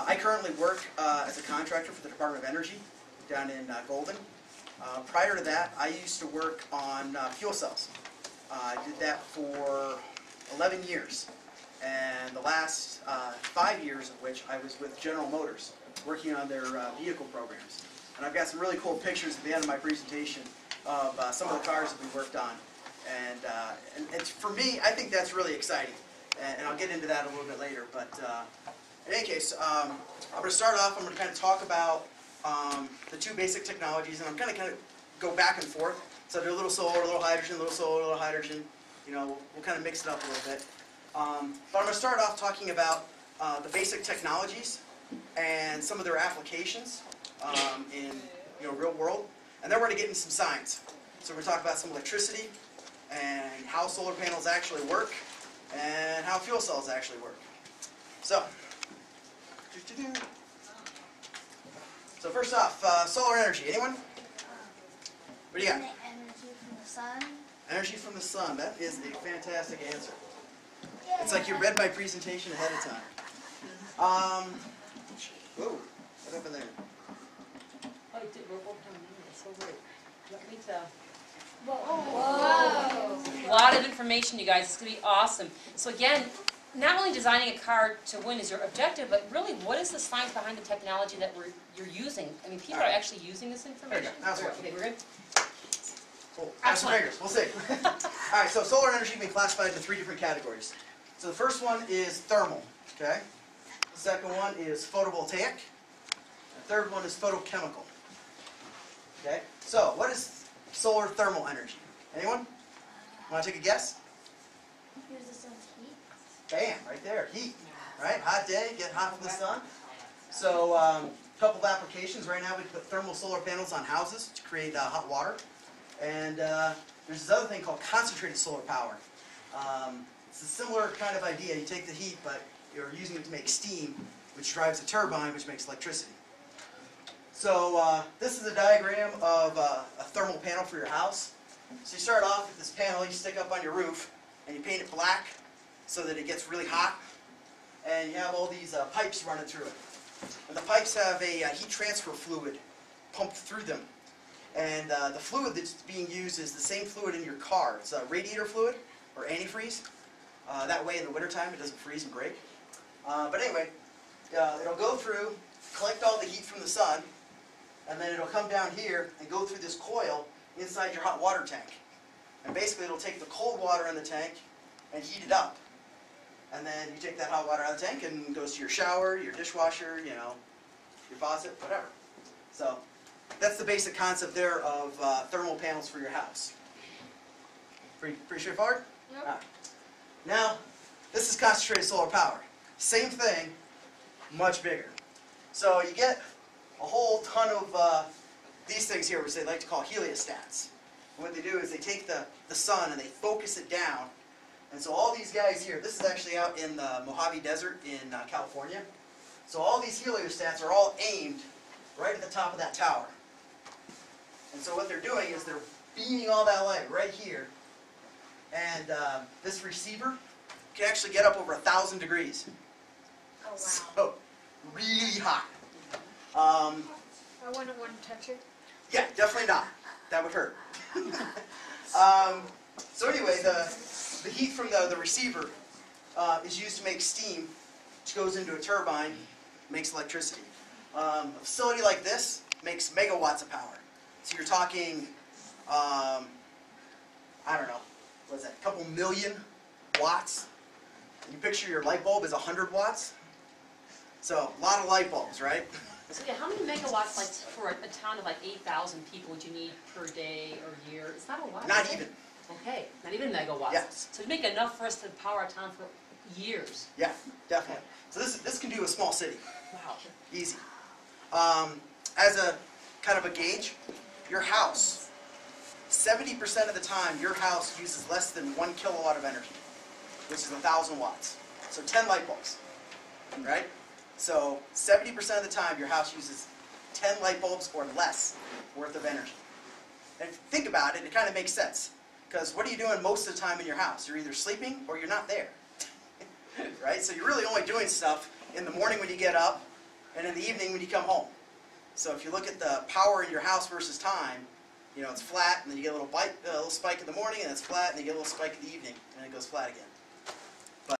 I currently work as a contractor for the Department of Energy down in Golden. Prior to that, I used to work on fuel cells. I did that for 11 years, and the last 5 years of which I was with General Motors, working on their vehicle programs. And I've got some really cool pictures at the end of my presentation of some of the cars that we worked on. And it's, for me, I think that's really exciting. And I'll get into that a little bit later. But in any case, I'm going to start off. I'm going to kind of talk about the two basic technologies, and I'm going to kind of go back and forth. So do a little solar, a little hydrogen, a little solar, a little hydrogen. You know, we'll kind of mix it up a little bit. But I'm going to start off talking about the basic technologies and some of their applications in real world. And then we're going to get into some science. So we're going to talk about some electricity and how solar panels actually work and how fuel cells actually work. So, so first off, solar energy. Anyone? What do you got? Energy from the sun. Energy from the sun. That is a fantastic answer. It's like you read my presentation ahead of time. Whoa, what happened there? Oh, you did. We're both coming in. It's so great. Let me tell. Whoa. A lot of information, you guys. It's going to be awesome. So again, not only designing a car to win is your objective, but really, what is the science behind the technology that you're using? I mean, people are actually using this information. There you go. Okay, we're good. Cool. Have some fingers. We'll see. All right. So solar energy can be classified into 3 different categories. So the first one is thermal. Okay. The second one is photovoltaic. The third one is photochemical. Okay. So what is solar thermal energy? Anyone? Want to take a guess? Here's the sun's heat. Bam, right there, heat, right? Hot day, get hot from the sun. So a couple of applications. Right now we put thermal solar panels on houses to create hot water. And there's this other thing called concentrated solar power. It's a similar kind of idea. You take the heat, but you're using it to make steam, which drives a turbine, which makes electricity. So this is a diagram of a thermal panel for your house. So you start off with this panel you stick up on your roof, and you paint it black so that it gets really hot. And you have all these pipes running through it. And the pipes have a heat transfer fluid pumped through them. And the fluid that's being used is the same fluid in your car. It's radiator fluid, or antifreeze. That way in the wintertime it doesn't freeze and break. But anyway, it'll go through, collect all the heat from the sun, and then it'll come down here and go through this coil inside your hot water tank. And basically it'll take the cold water in the tank and heat it up. And then you take that hot water out of the tank and it goes to your shower, your dishwasher, your faucet, whatever. So that's the basic concept there of thermal panels for your house. Pretty straightforward? Yep. All right. Now, this is concentrated solar power. Same thing, much bigger. So you get a whole ton of these things here, which they like to call heliostats. And what they do is they take the sun and they focus it down. And so all these guys here, this is actually out in the Mojave Desert in California. So all these heliostats are all aimed right at the top of that tower. And so what they're doing is they're beaming all that light right here. And this receiver can actually get up over 1,000 degrees. Oh, wow. So, really hot. I wouldn't want to touch it. Yeah, definitely not. That would hurt. So anyway, the heat from the receiver is used to make steam, which goes into a turbine, makes electricity. A facility like this makes megawatts of power. So you're talking, I don't know, what is that, a couple million watts? And you picture your light bulb as 100 watts? So, a lot of light bulbs, right? So yeah, how many megawatts, like for a town of like 8,000 people, would you need per day or year? It's not a lot. Not is it? even. Okay, not even megawatts. Yes. So to make enough for us to power a town for years. Yeah, definitely. So this can do a small city. Wow. Easy. As a kind of a gauge, your house, 70% of the time your house uses less than 1 kilowatt of energy, which is 1,000 watts. So 10 light bulbs, right? So 70% of the time your house uses 10 light bulbs or less worth of energy. And if you think about it, it kind of makes sense. Because what are you doing most of the time in your house? You're either sleeping or you're not there. Right? So you're really only doing stuff in the morning when you get up, and in the evening when you come home. So if you look at the power in your house versus time, you know, it's flat, and then you get a little spike in the morning, and it's flat, and you get a little spike in the evening, and it goes flat again.